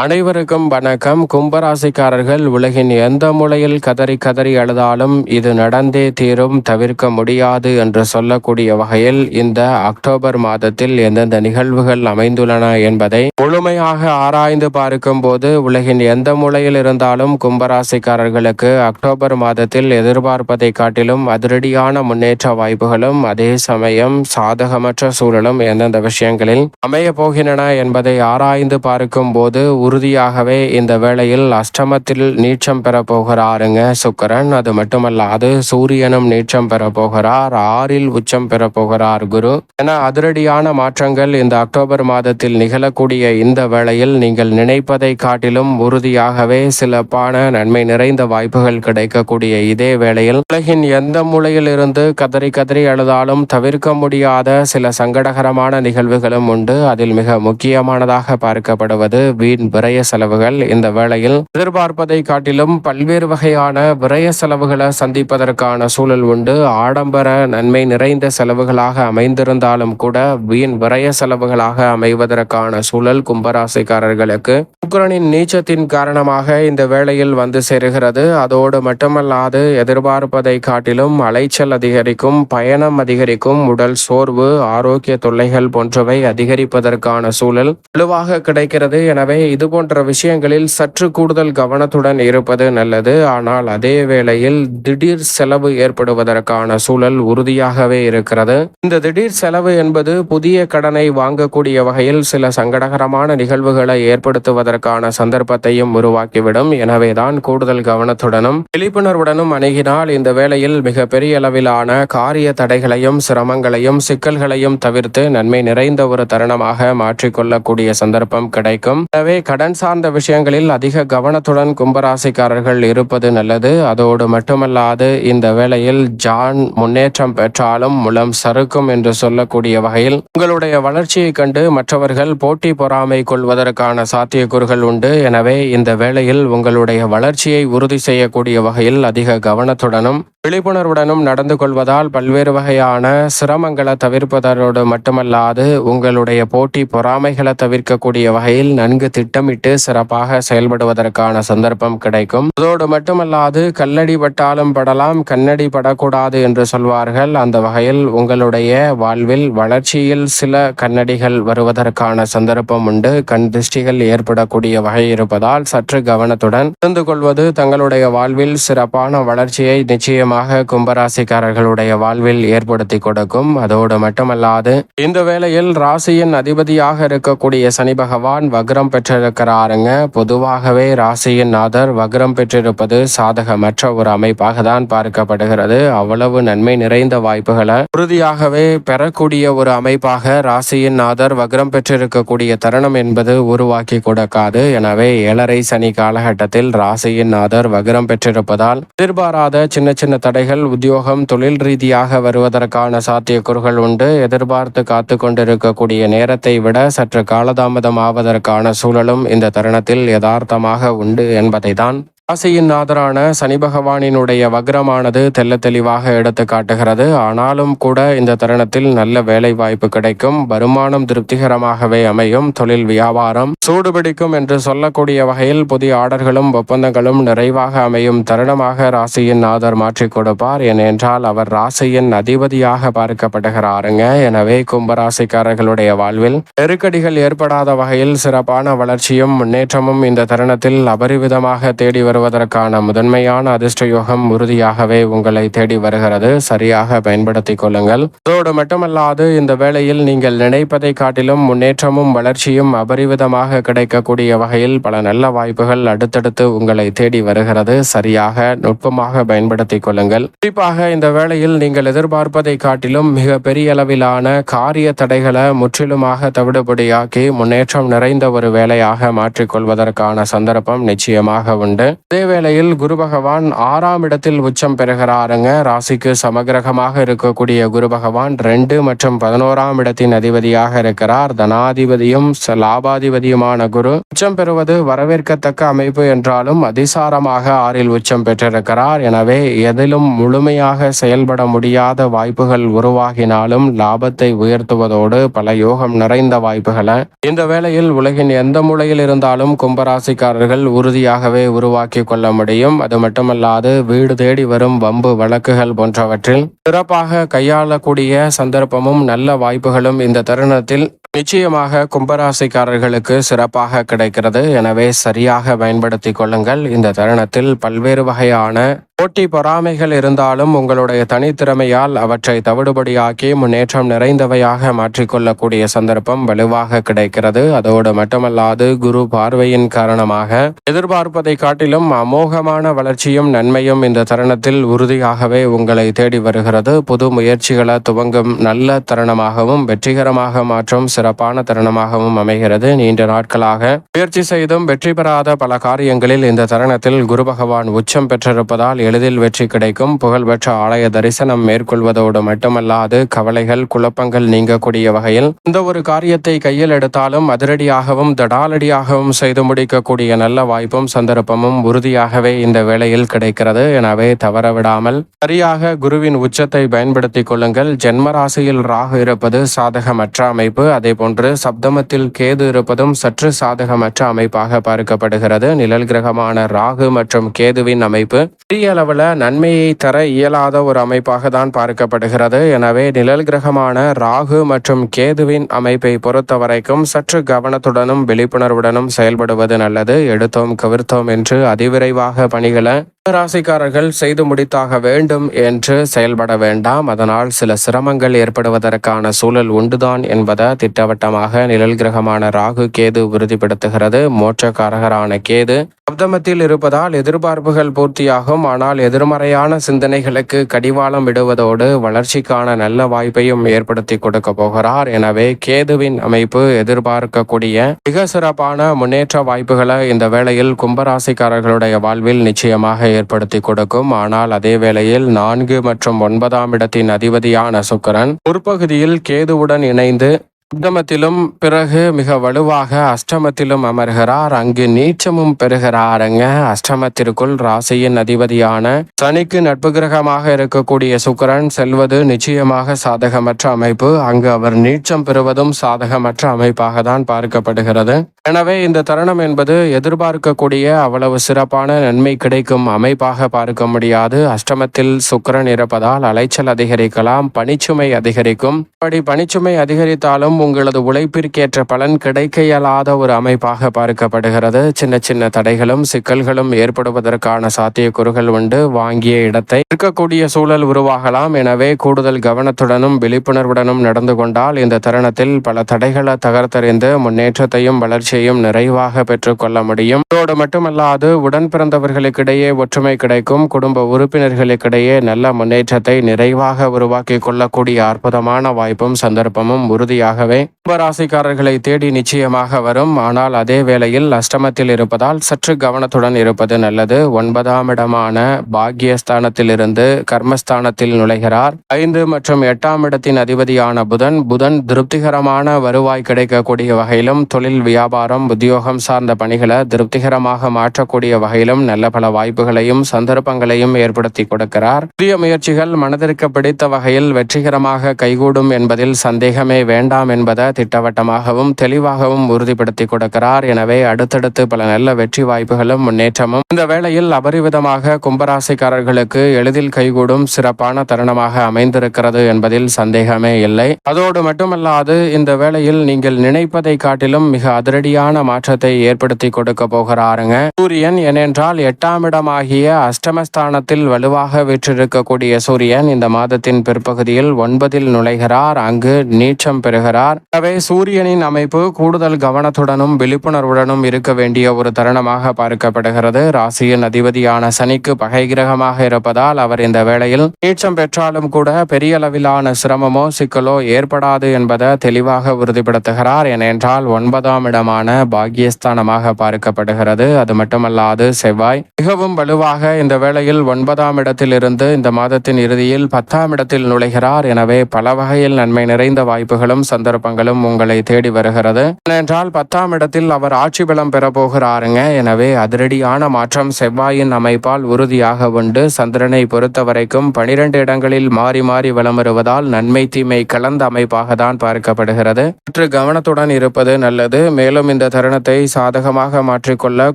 அனைவருக்கும் வணக்கம். கும்பராசிக்காரர்கள் உலகின் எந்த மூலையில் கதறி கதறி அழுதாலும் இது நடந்தே தீரும், தவிர்க்க முடியாது என்று சொல்லக்கூடிய வகையில் இந்த அக்டோபர் மாதத்தில் எந்தெந்த நிகழ்வுகள் அமைந்துள்ளன என்பதை முழுமையாக ஆராய்ந்து பார்க்கும் போது உலகின் எந்த மூலையில் இருந்தாலும் கும்பராசிக்காரர்களுக்கு அக்டோபர் மாதத்தில் எதிர்பார்ப்பதை காட்டிலும் அதிரடியான முன்னேற்ற வாய்ப்புகளும் அதே சமயம் சாதகமற்ற சூழலும் எந்தெந்த விஷயங்களில் அமைய போகின்றன என்பதை ஆராய்ந்து பார்க்கும் போது உறுதியாகவே இந்த வேளையில் அஷ்டமத்தில் நீச்சம் பெற போகிறாருங்க சுக்கிரன். அது மட்டுமல்லாது சூரியனும் நீச்சம் பெற போகிறார், 6இல் உச்சம் பெற போகிறார் குரு என அதிரடியான மாற்றங்கள் இந்த அக்டோபர் மாதத்தில் நிகழக்கூடிய இந்த வேளையில் நீங்கள் நினைப்பதை காட்டிலும் உறுதியாகவே சிறப்பான நன்மை நிறைந்த வாய்ப்புகள் கிடைக்கக்கூடிய இதே வேளையில் உலகின் எந்த மூலையில் இருந்து கதறி கதறி அழுதாலும் தவிர்க்க முடியாத சில சங்கடகரமான நிகழ்வுகளும் உண்டு. அதில் மிக முக்கியமானதாக பார்க்கப்படுவது வீண் விரய செலவுகள். இந்த வேளையில் எதிர்பார்ப்பதை காட்டிலும் பல்வேறு வகையான விரய செலவுகளை சந்திப்பதற்கான சூழல் உண்டு. ஆடம்பர நன்மை நிறைந்த செலவுகளாக அமைந்திருந்தாலும் கூட வீண் விரய செலவுகளாக அமைவதற்கான சூழல் கும்பராசிக்காரர்களுக்கு சுக்கிரனின் நீச்சத்தின் காரணமாக இந்த வேளையில் வந்து சேருகிறது. அதோடு மட்டுமல்லாது எதிர்பார்ப்பதை காட்டிலும் அலைச்சல் அதிகரிக்கும், பயணம் அதிகரிக்கும், உடல் சோர்வு, ஆரோக்கிய தொல்லைகள் போன்றவை அதிகரிப்பதற்கான சூழல் வலுவாக கிடைக்கிறது. எனவே இது போன்ற விஷயங்களில் சற்று கூடுதல் கவனத்துடன் இருப்பது நல்லது. ஆனால் அதே வேளையில் திடீர் செலவு ஏற்படுவதற்கான சூழல் உறுதியாகவே இருக்கிறது. இந்த திடீர் செலவு என்பது புதிய கடனை வாங்கக்கூடிய வகையில் சில சங்கடகரமான நிகழ்வுகளை ஏற்படுத்துவதற்கான சந்தர்ப்பத்தையும் உருவாக்கிவிடும். எனவேதான் கூடுதல் கவனத்துடனும் விழிப்புணர்வுடனும் அணுகினால் இந்த வேளையில் மிக பெரிய அளவிலான காரிய தடைகளையும் சிரமங்களையும் சிக்கல்களையும் தவிர்த்து நன்மை நிறைந்த ஒரு தருணமாக மாற்றிக்கொள்ளக்கூடிய சந்தர்ப்பம் கிடைக்கும். எனவே கடன் சார்ந்த விஷயங்களில் அதிக கவனத்துடன் கும்பராசிக்காரர்கள் இருப்பது நல்லது. அதோடு மட்டுமல்லாது இந்த வேளையில் ஜான் முன்னேற்றம் பெற்றாலும் முலம் சறுக்கும் என்று சொல்லக்கூடிய வகையில் உங்களுடைய வளர்ச்சியை கண்டு மற்றவர்கள் போட்டி பொறாமை கொள்வதற்கான சாத்தியக்கூறுகள் உண்டு. எனவே இந்த வேளையில் உங்களுடைய வளர்ச்சியை உறுதி செய்யக்கூடிய வகையில் அதிக கவனத்துடனும் விழிப்புணர்வுடனும் நடந்து கொள்வதால் பல்வேறு வகையான சிரமங்களை தவிர்ப்பதோடு மட்டுமல்லாது உங்களுடைய போட்டி பொறாமைகளை தவிர்க்கக்கூடிய வகையில் நன்கு திட்டமிட்டு சிறப்பாக செயல்படுவதற்கான சந்தர்ப்பம் கிடைக்கும். அதோடு மட்டுமல்லாது கல்லடி பட்டாலும் படலாம், கண்ணடி படக்கூடாது என்று சொல்வார்கள். அந்த வகையில் உங்களுடைய வாழ்வில் வளர்ச்சியில் சில கண்ணடிகள் வருவதற்கான சந்தர்ப்பம் உண்டு. கண் திருஷ்டிகள் ஏற்படக்கூடிய வகை இருப்பதால் சற்று கவனத்துடன் இருந்து கொள்வது தங்களுடைய வாழ்வில் சிறப்பான வளர்ச்சியை நிச்சயமாக கும்பராசிக்காரர்களுடைய வாழ்வில் ஏற்படுத்தி கொடுக்கும். அதோடு மட்டுமல்லாது இந்த வேளையில் ராசியின் அதிபதியாக இருக்கக்கூடிய சனி பகவான் வக்ரம் பெற்றிருக்கிறாருங்க. பொதுவாகவே ராசியின் நாதர் வக்ரம் பெற்றிருப்பது சாதகமற்ற ஒரு அமைப்பாக தான் பார்க்கப்படுகிறது. அவ்வளவு நன்மை நிறைந்த வாய்ப்புகளை உறுதியாகவே பெறக்கூடிய ஒரு அமைப்பாக ராசியின் நாதர் வக்ரம் பெற்றிருக்கக்கூடிய தருணம் என்பது உருவாக்கி கொடுக்காது. எனவே 7.5 சனி காலகட்டத்தில் ராசியின் நாதர் வக்ரம் பெற்றிருப்பதால் எதிர்பாராத சின்ன சின்ன தடைகள் உத்தியோகம் தொழில் ரீதியாக வருவதற்கான சாத்தியக்கூறுகள் உண்டு. எதிர்பார்த்து காத்து கொண்டிருக்கக்கூடிய நேரத்தை விட சற்று காலதாமதம் ஆவதற்கான சூழலும் இந்த தருணத்தில் யதார்த்தமாக உண்டு என்பதை தான் ராசியின் நாதரான சனி பகவானினுடைய வக்ரமானது தெல்ல தெளிவாக எடுத்து காட்டுகிறது. ஆனாலும் கூட இந்த தருணத்தில் நல்ல வேலை வாய்ப்பு கிடைக்கும், வருமானம் திருப்திகரமாகவே அமையும், தொழில் வியாபாரம் சூடுபிடிக்கும் என்று சொல்லக்கூடிய வகையில் புதிய ஆர்டர்களும் ஒப்பந்தங்களும் நிறைவாக அமையும் தருணமாக ராசியின் நாதர் மாற்றி கொடுப்பார். ஏனென்றால் அவர் ராசியின் அதிபதியாக பார்க்கப்படுகிறாருங்க. எனவே கும்பராசிக்காரர்களுடைய வாழ்வில் நெருக்கடிகள் ஏற்படாத வகையில் சிறப்பான வளர்ச்சியும் முன்னேற்றமும் இந்த தருணத்தில் அபரிவிதமாக தேடி வருவதற்கான முதன்மையான அதிர்ஷ்ட யோகம் உறுதியாகவே உங்களை தேடி வருகிறது. சரியாக பயன்படுத்திக் கொள்ளுங்கள். அதோடு மட்டுமல்லாது இந்த வேளையில் நீங்கள் நினைப்பதை காட்டிலும் முன்னேற்றமும் வளர்ச்சியும் அபரிவிதமாக கிடைக்கக்கூடிய வகையில் பல நல்ல வாய்ப்புகள் அடுத்தடுத்து உங்களை தேடி வருகிறது. சரியாக நுட்பமாக பயன்படுத்திக் கொள்ளுங்கள். குறிப்பாக இந்த வேளையில் நீங்கள் எதிர்பார்ப்பதை காட்டிலும் மிக பெரிய அளவிலான காரிய தடைகளை முற்றிலுமாக தவிடுபடியாக்கி முன்னேற்றம் நிறைந்த ஒரு வேலையாக மாற்றிக்கொள்வதற்கான சந்தர்ப்பம் நிச்சயமாக உண்டு. அதே வேளையில் குரு பகவான் 6ஆம் இடத்தில் உச்சம் பெறுகிறாருங்க. ராசிக்கு சமகிரகமாக இருக்கக்கூடிய குரு பகவான் 2 மற்றும் 11ஆம் இடத்தின் அதிபதியாக இருக்கிறார். தனாதிபதியும் லாபாதிபதியுமான குரு உச்சம் பெறுவது வரவேற்கத்தக்க அமைப்பு என்றாலும் அதிசாரமாக 6இல் உச்சம் பெற்றிருக்கிறார். எனவே எதிலும் முழுமையாக செயல்பட முடியாத வாய்ப்புகள் உருவாகினாலும் லாபத்தை உயர்த்துவதோடு பல யோகம் நிறைந்த வாய்ப்புகளை இந்த வேளையில் உலகின் எந்த மூலையில் இருந்தாலும் கும்பராசிக்காரர்கள் உறுதியாகவே உருவாக்கி கொள்ள முடியும். அது மட்டுமல்லாது வீடு தேடி வரும் வம்பு வழக்குகள் போன்றவற்றில் சிறப்பாக கையாளக்கூடிய சந்தர்ப்பமும் நல்ல வாய்ப்புகளும் இந்த தருணத்தில் நிச்சயமாக கும்பராசிக்காரர்களுக்கு சிறப்பாக கிடைக்கிறது. எனவே சரியாக பயன்படுத்திக் கொள்ளுங்கள். இந்த தருணத்தில் பல்வேறு வகையான போட்டி பொறாமைகள் இருந்தாலும் உங்களுடைய தனித்திறமையால் அவற்றை தவிடுபடியாக்கி முன்னேற்றம் நிறைந்தவையாக மாற்றிக்கொள்ளக்கூடிய சந்தர்ப்பம் வலுவாக கிடைக்கிறது. அதோடு மட்டுமல்லாது குரு பார்வையின் காரணமாக எதிர்பார்ப்பதை காட்டிலும் அமோகமான வளர்ச்சியும் நன்மையும் இந்த தருணத்தில் உறுதியாகவே உங்களை தேடி வருகிறது. புது முயற்சிகளை துவங்கும் நல்ல தருணமாகவும் வெற்றிகரமாக மாற்றும் சிறப்பான தருணமாகவும் அமைகிறது. நீண்ட நாட்களாக முயற்சி செய்தும் வெற்றி பெறாத பல காரியங்களில் இந்த தருணத்தில் குரு பகவான் உச்சம் பெற்றிருப்பதால் எளிதில் வெற்றி கிடைக்கும். புகழ்பெற்ற ஆலய தரிசனம் மேற்கொள்வதோடு மட்டுமல்லாது கவலைகள் குழப்பங்கள் நீங்கக்கூடிய வகையில் இந்த ஒரு காரியத்தை கையில் எடுத்தாலும் அதிரடியாகவும் தடாலடியாகவும் செய்து முடிக்கக்கூடிய நல்ல வாய்ப்பும் சந்தர்ப்பமும் உறுதியாகவே இந்த வேளையில் கிடைக்கிறது. எனவே தவறவிடாமல் சரியாக குருவின் உச்சத்தை பயன்படுத்திக் கொள்ளுங்கள். ஜென்மராசியில் ராகு இருப்பது சாதகமற்ற அமைப்பு. அதே போன்று சப்தமத்தில் கேது இருப்பதும் சற்று சாதகமற்ற அமைப்பாக பார்க்கப்படுகிறது. நிழல் கிரகமான ராகு மற்றும் கேதுவின் அமைப்பு பெரிய அளவில் நன்மையை தர இயலாத ஒரு அமைப்பாக தான் பார்க்கப்படுகிறது. எனவே நிழல் கிரகமான ராகு மற்றும் கேதுவின் அமைப்பை பொறுத்த வரைக்கும் சற்று கவனத்துடனும் விழிப்புணர்வுடனும் செயல்படுவது நல்லது. எடுத்தோம் கவிர்த்தோம் என்று அதிவிரைவாக பணிகளை ராசிக்காரர்கள் செய்து முடித்தாக வேண்டும் என்று செயல்பட வேண்டாம். அதனால் சில சிரமங்கள் ஏற்படுவதற்கான சூழல் உண்டுதான் என்பதை திட்டவட்டமாக நிழல் கிரகமான ராகு கேது உறுதிப்படுத்துகிறது. மோட்சக்காரகரான கேது சப்தமத்தில் இருப்பதால் எதிர்பார்ப்புகள் பூர்த்தியாகும். ஆனால் எதிர்மறையான சிந்தனைகளுக்கு கடிவாளம் விடுவதோடு வளர்ச்சிக்கான நல்ல வாய்ப்பையும் ஏற்படுத்தி கொடுக்க போகிறார். எனவே கேதுவின் அமைப்பு எதிர்பார்க்கக்கூடிய மிக சிறப்பான முன்னேற்ற வாய்ப்புகளை இந்த வேளையில் கும்பராசிக்காரர்களுடைய வாழ்வில் நிச்சயமாக ஏற்படுத்தி கொடுக்கும். ஆனால் அதே வேளையில் 4 மற்றும் 9ஆம் இடத்தின் அதிபதியான சுக்கிரன் முற்பகுதியில் கேதுவுடன் இணைந்து சப்தமத்திலும் பிறகு மிக வலுவாக அஷ்டமத்திலும் அமர்கிறார். அங்கு நீச்சமும் பெறுகிறாருங்க. அஷ்டமத்திற்குள் ராசியின் அதிபதியான சனிக்கு நட்பு கிரகமாக இருக்கக்கூடிய சுக்கிரன் செல்வது நிச்சயமாக சாதகமற்ற அமைப்பு. அங்கு அவர் நீச்சம் பெறுவதும் சாதகமற்ற அமைப்பாக தான் பார்க்கப்படுகிறது. எனவே இந்த தருணம் என்பது எதிர்பார்க்கக்கூடிய அவ்வளவு சிறப்பான நன்மை கிடைக்கும் அமைப்பாக பார்க்க முடியாது. அஷ்டமத்தில் சுக்கிரன் இருப்பதால் அலைச்சல் அதிகரிக்கலாம், பணிச்சுமை அதிகரிக்கும். அப்படி பணிச்சுமை அதிகரித்தாலும் உங்களது உழைப்பிற்கேற்ற பலன் கிடைக்க இயலாத ஒரு அமைப்பாக பார்க்கப்படுகிறது. சின்ன சின்ன தடைகளும் சிக்கல்களும் ஏற்படுவதற்கான சாத்தியக்கூறுகள் உண்டு. வாங்கிய இடத்தை இருக்கக்கூடிய சூழல் உருவாகலாம். எனவே கூடுதல் கவனத்துடனும் விழிப்புணர்வுடனும் நடந்து கொண்டால் இந்த தருணத்தில் பல தடைகளை தகர்த்தறிந்து முன்னேற்றத்தையும் வளர்ச்சியையும் நிறைவாக பெற்றுக்கொள்ள முடியும். இதோடு மட்டுமல்லாது உடன் பிறந்தவர்களுக்கிடையே ஒற்றுமை கிடைக்கும். குடும்ப உறுப்பினர்களுக்கிடையே நல்ல முன்னேற்றத்தை நிறைவாக உருவாக்கி கொள்ளக்கூடிய அற்புதமான வாய்ப்பும் சந்தர்ப்பமும் உறுதியாகவே கும்பராசிக்காரர்களை தேடி நிச்சயமாக வரும். ஆனால் அதே வேளையில் அஷ்டமத்தில் இருப்பதால் சற்று கவனத்துடன் இருப்பது நல்லது. 9ஆம் இடமான பாக்கியஸ்தானத்தில் இருந்து கர்மஸ்தானத்தில் நுழைகிறார். 5 மற்றும் 8ஆம் இடத்தின் அதிபதியான புதன் திருப்திகரமான வருவாய் கிடைக்கக்கூடிய வகையிலும் தொழில் வியாபாரம் உத்தியோகம் சார்ந்த பணிகளை திருப்திகரமாக மாற்றக்கூடிய வகையிலும் நல்ல பல வாய்ப்புகளையும் சந்தர்ப்பங்களையும் ஏற்படுத்தி கொடுக்கிறார். புதிய முயற்சிகள் மனதிற்கு பிடித்த வகையில் வெற்றிகரமாக கைகூடும் என்பதில் சந்தேகமே வேண்டாம் என்பதை திட்டவட்டமாகவும் தெளிவாகவும் உறுதிப்படுத்தி கொடுக்கிறார். எனவே அடுத்தடுத்து பல நல்ல வெற்றி வாய்ப்புகளும் முன்னேற்றமும் இந்த வேளையில் அபரிவிதமாக கும்பராசிக்காரர்களுக்கு எளிதில் கைகூடும் சிறப்பான தருணமாக அமைந்திருக்கிறது என்பதில் சந்தேகமே இல்லை. அதோடு மட்டுமல்லாது இந்த வேளையில் நீங்கள் நினைப்பதை காட்டிலும் மிக அதிரடியான மாற்றத்தை ஏற்படுத்தி கொடுக்க போகிறாருங்க சூரியன். ஏனென்றால் 8ஆம் இடமாகிய அஷ்டமஸ்தானத்தில் வலுவாக வீற்றிருக்கக்கூடிய சூரியன் இந்த மாதத்தின் பிற்பகுதியில் 9இல் நுழைகிறார். அங்கு நீச்சம் பெறுகிறார். வருகிறார். எனவே சூரியனின் அமைப்பு கூடுதல் கவனத்துடனும் விழிப்புணர்வுடனும் இருக்க வேண்டிய ஒரு தருணமாக பார்க்கப்படுகிறது. ராசியின் அதிபதியான சனிக்கு பகை கிரகமாக இருப்பதால் அவர் இந்த வேளையில் நீச்சம் பெற்றாலும் கூட பெரிய அளவிலான சிரமமோ சிக்கலோ ஏற்படாது என்பதை தெளிவாக உறுதிப்படுத்துகிறார். ஏனென்றால் 9ஆம் இடமான பாக்கியஸ்தானமாக பார்க்கப்படுகிறது. அது மட்டுமல்லாது செவ்வாய் மிகவும் வலுவாக இந்த வேளையில் 9ஆம் இடத்தில் இருந்து இந்த மாதத்தின் இறுதியில் 10ஆம் இடத்தில் நுழைகிறார். எனவே பல வகையில் நன்மை நிறைந்த வாய்ப்புகளும் சந்தர்ப்பங்களும் உங்களை தேடி வருகிறது. ஏனென்றால் 10ஆம் இடத்தில் அவர் ஆட்சி பலம் பெற போகிறாருங்க. எனவே அதிரடியான மாற்றம் செவ்வாயின் அமைப்பால் உறுதியாக உண்டு. சந்திரனை பொறுத்த வரைக்கும் 12 இடங்களில் மாறி மாறி வலம் வருவதால் நன்மை தீமை கலந்த அமைப்பாக தான் பார்க்கப்படுகிறது. சற்று கவனத்துடன் இருப்பது நல்லது. மேலும் இந்த தருணத்தை சாதகமாக மாற்றிக்கொள்ள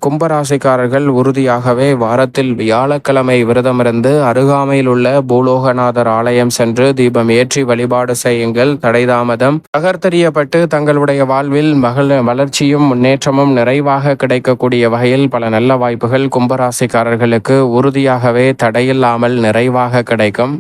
கும்பராசிக்காரர்கள் உறுதியாகவே வாரத்தில் வியாழக்கிழமை விரதமிருந்து அருகாமையில் உள்ள பூலோகநாதர் ஆலயம் சென்று தீபம் ஏற்றி வழிபாடு செய்யுங்கள். தடைதாமதம் தகர்த்தெறியப்பட்டு தங்களுடைய வாழ்வில் வளர்ச்சியும் முன்னேற்றமும் நிறைவாக கிடைக்கக்கூடிய வகையில் பல நல்ல வாய்ப்புகள் கும்பராசிக்காரர்களுக்கு உறுதியாகவே தடையில்லாமல் நிறைவாக கிடைக்கும்.